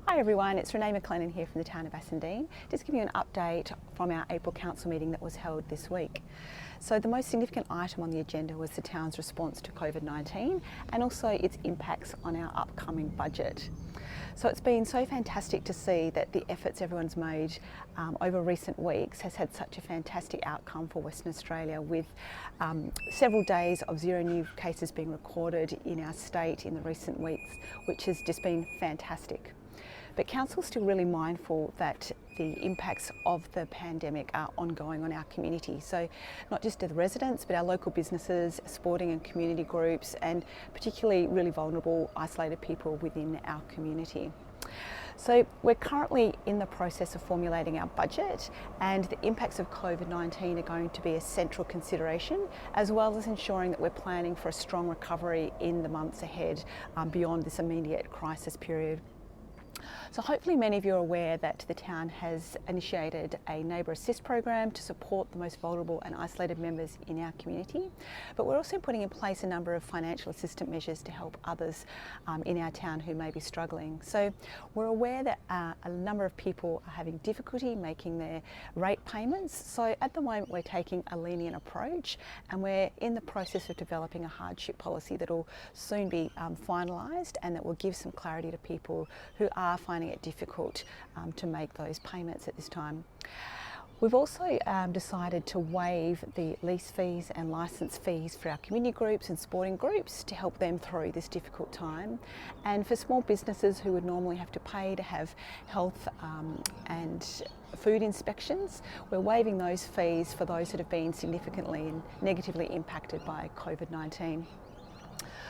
Hi everyone, it's Renée McLennan here from the town of Bassendean. Just giving you an update from our April council meeting that was held this week. So the most significant item on the agenda was the town's response to COVID-19 and also its impacts on our upcoming budget. So it's been so fantastic to see that the efforts everyone's made over recent weeks has had such a fantastic outcome for Western Australia, with several days of 0 new cases being recorded in our state in the recent weeks, which has just been fantastic. But Council's still really mindful that the impacts of the pandemic are ongoing on our community. So not just to the residents, but our local businesses, sporting and community groups, and particularly really vulnerable, isolated people within our community. So we're currently in the process of formulating our budget, and the impacts of COVID-19 are going to be a central consideration, as well as ensuring that we're planning for a strong recovery in the months ahead beyond this immediate crisis period. So hopefully many of you are aware that the town has initiated a Neighbour Assist program to support the most vulnerable and isolated members in our community. But we're also putting in place a number of financial assistance measures to help others in our town who may be struggling. So we're aware that a number of people are having difficulty making their rate payments. So at the moment we're taking a lenient approach, and we're in the process of developing a hardship policy that will soon be finalised, and that will give some clarity to people who are finding it difficult to make those payments at this time. We've also decided to waive the lease fees and licence fees for our community groups and sporting groups to help them through this difficult time. And for small businesses who would normally have to pay to have health and food inspections, we're waiving those fees for those that have been significantly and negatively impacted by COVID-19.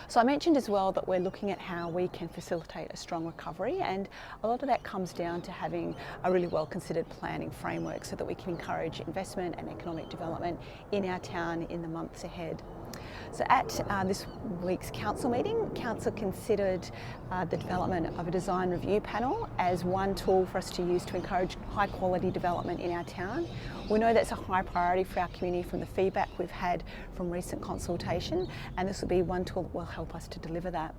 So I mentioned as well that we're looking at how we can facilitate a strong recovery, and a lot of that comes down to having a really well considered planning framework so that we can encourage investment and economic development in our town in the months ahead. So at this week's council meeting, council considered the development of a design review panel as one tool for us to use to encourage high quality development in our town. We know that's a high priority for our community from the feedback we've had from recent consultation, and this will be one tool that will help us to deliver that.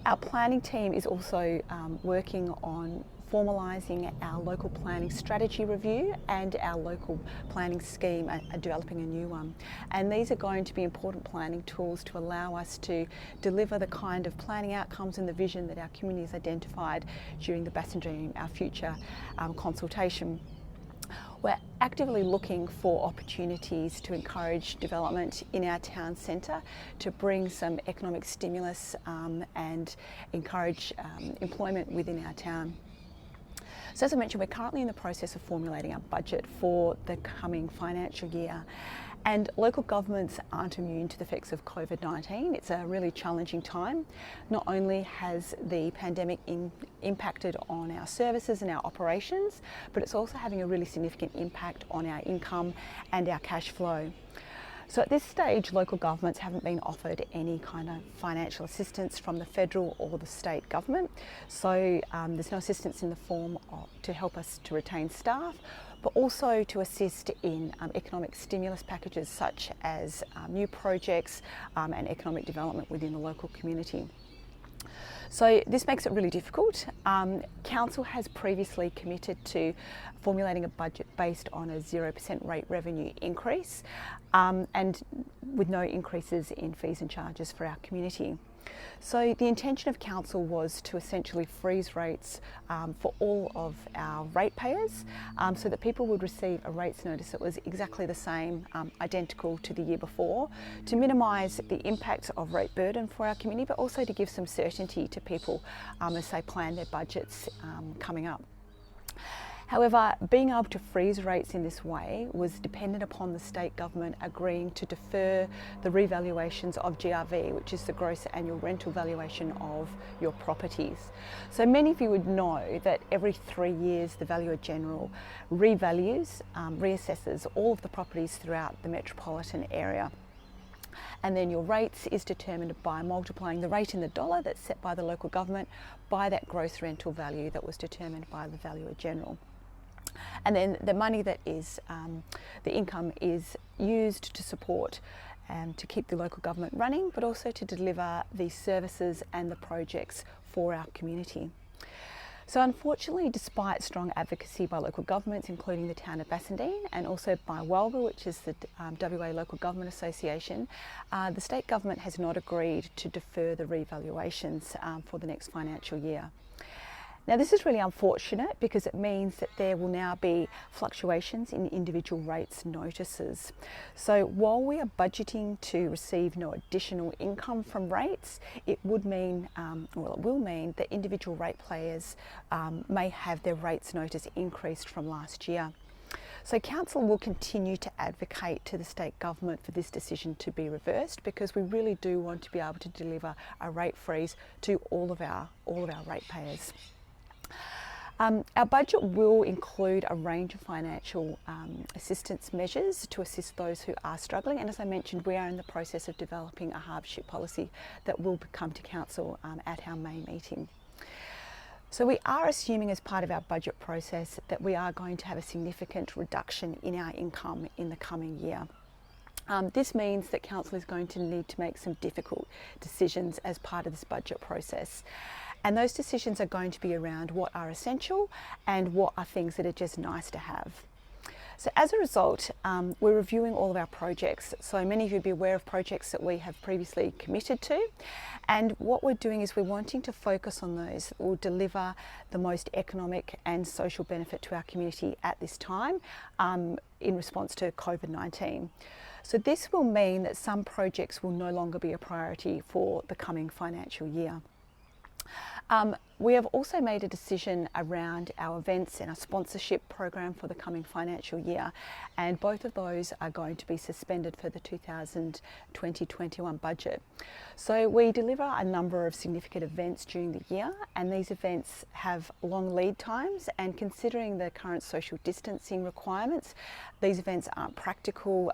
Our planning team is also working on formalising our local planning strategy review and our local planning scheme, developing a new one. And these are going to be important planning tools to allow us to deliver the kind of planning outcomes and the vision that our community has identified during the Bassendean, our future consultation. We're actively looking for opportunities to encourage development in our town centre, to bring some economic stimulus and encourage employment within our town. So as I mentioned, we're currently in the process of formulating our budget for the coming financial year. And local governments aren't immune to the effects of COVID-19. It's a really challenging time. Not only has the pandemic impacted on our services and our operations, but it's also having a really significant impact on our income and our cash flow. So at this stage, local governments haven't been offered any kind of financial assistance from the federal or the state government. So there's no assistance in the form to help us to retain staff, but also to assist in economic stimulus packages such as new projects and economic development within the local community. So this makes it really difficult. Council has previously committed to formulating a budget based on a 0% rate revenue increase and with no increases in fees and charges for our community. So the intention of Council was to essentially freeze rates for all of our ratepayers so that people would receive a rates notice that was exactly the same, identical to the year before, to minimise the impact of rate burden for our community, but also to give some certainty to people as they plan their budgets coming up. However, being able to freeze rates in this way was dependent upon the state government agreeing to defer the revaluations of GRV, which is the gross annual rental valuation of your properties. So many of you would know that every 3 years the Valuer General revalues, reassesses all of the properties throughout the metropolitan area. And then your rates is determined by multiplying the rate in the dollar that's set by the local government by that gross rental value that was determined by the Valuer General. And then the money that is, the income is used to support to keep the local government running, but also to deliver the services and the projects for our community. So unfortunately, despite strong advocacy by local governments, including the town of Bassendean and also by WALGA, which is the WA Local Government Association, the state government has not agreed to defer the revaluations for the next financial year. Now this is really unfortunate because it means that there will now be fluctuations in individual rates notices. So while we are budgeting to receive no additional income from rates, it would mean, it will mean that individual rate players may have their rates notice increased from last year. So Council will continue to advocate to the state government for this decision to be reversed, because we really do want to be able to deliver a rate freeze to all of our ratepayers. Our budget will include a range of financial assistance measures to assist those who are struggling, and as I mentioned, we are in the process of developing a hardship policy that will come to Council at our May meeting. So we are assuming as part of our budget process that we are going to have a significant reduction in our income in the coming year. This means that Council is going to need to make some difficult decisions as part of this budget process. And those decisions are going to be around what are essential and what are things that are just nice to have. So as a result, we're reviewing all of our projects. So many of you will be aware of projects that we have previously committed to. And what we're doing is we're wanting to focus on those that will deliver the most economic and social benefit to our community at this time in response to COVID-19. So this will mean that some projects will no longer be a priority for the coming financial year. We have also made a decision around our events and our sponsorship program for the coming financial year, and both of those are going to be suspended for the 2020-21 budget. So we deliver a number of significant events during the year, and these events have long lead times, and considering the current social distancing requirements, these events aren't practical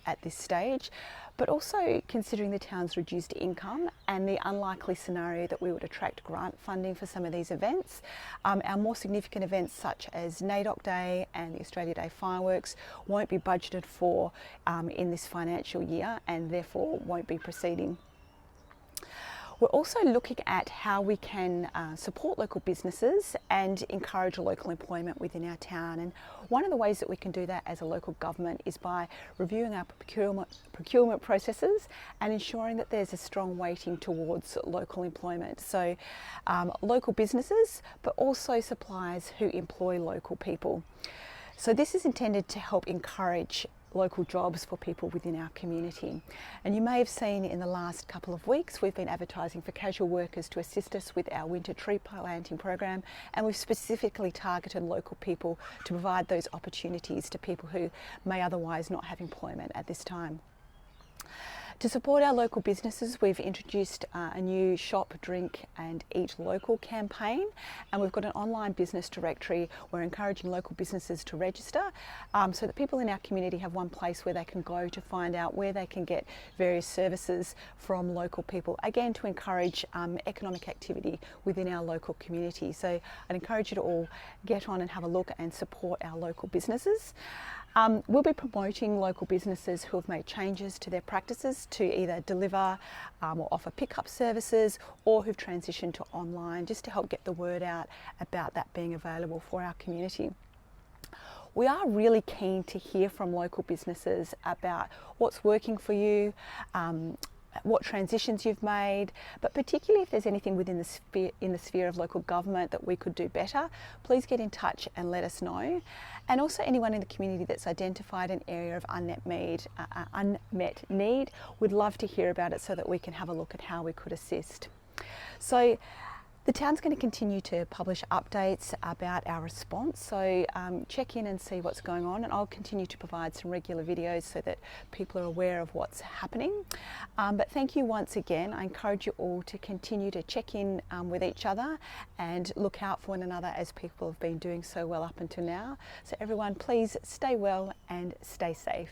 at this stage. But also considering the town's reduced income and the unlikely scenario that we would attract grant funding for some of these events, our more significant events such as NAIDOC Day and the Australia Day fireworks won't be budgeted for in this financial year, and therefore won't be proceeding. We're also looking at how we can support local businesses and encourage local employment within our town. And one of the ways that we can do that as a local government is by reviewing our procurement processes and ensuring that there's a strong weighting towards local employment. So local businesses, but also suppliers who employ local people. So this is intended to help encourage local jobs for people within our community. And you may have seen in the last couple of weeks we've been advertising for casual workers to assist us with our winter tree planting program, and we've specifically targeted local people to provide those opportunities to people who may otherwise not have employment at this time. To support our local businesses, we've introduced a new Shop, Drink and Eat Local campaign, and we've got an online business directory. We're encouraging local businesses to register so that people in our community have one place where they can go to find out where they can get various services from local people, again to encourage economic activity within our local community. So I'd encourage you to all get on and have a look and support our local businesses. We'll be promoting local businesses who have made changes to their practices to either deliver or offer pickup services, or who've transitioned to online, just to help get the word out about that being available for our community. We are really keen to hear from local businesses about what's working for you, what transitions you've made, but particularly if there's anything within the sphere of local government that we could do better, please get in touch and let us know. And also anyone in the community that's identified an area of unmet need, we'd love to hear about it so that we can have a look at how we could assist. So the town's going to continue to publish updates about our response, so check in and see what's going on, and I'll continue to provide some regular videos so that people are aware of what's happening. But thank you once again. I encourage you all to continue to check in with each other and look out for one another, as people have been doing so well up until now. So everyone, please stay well and stay safe.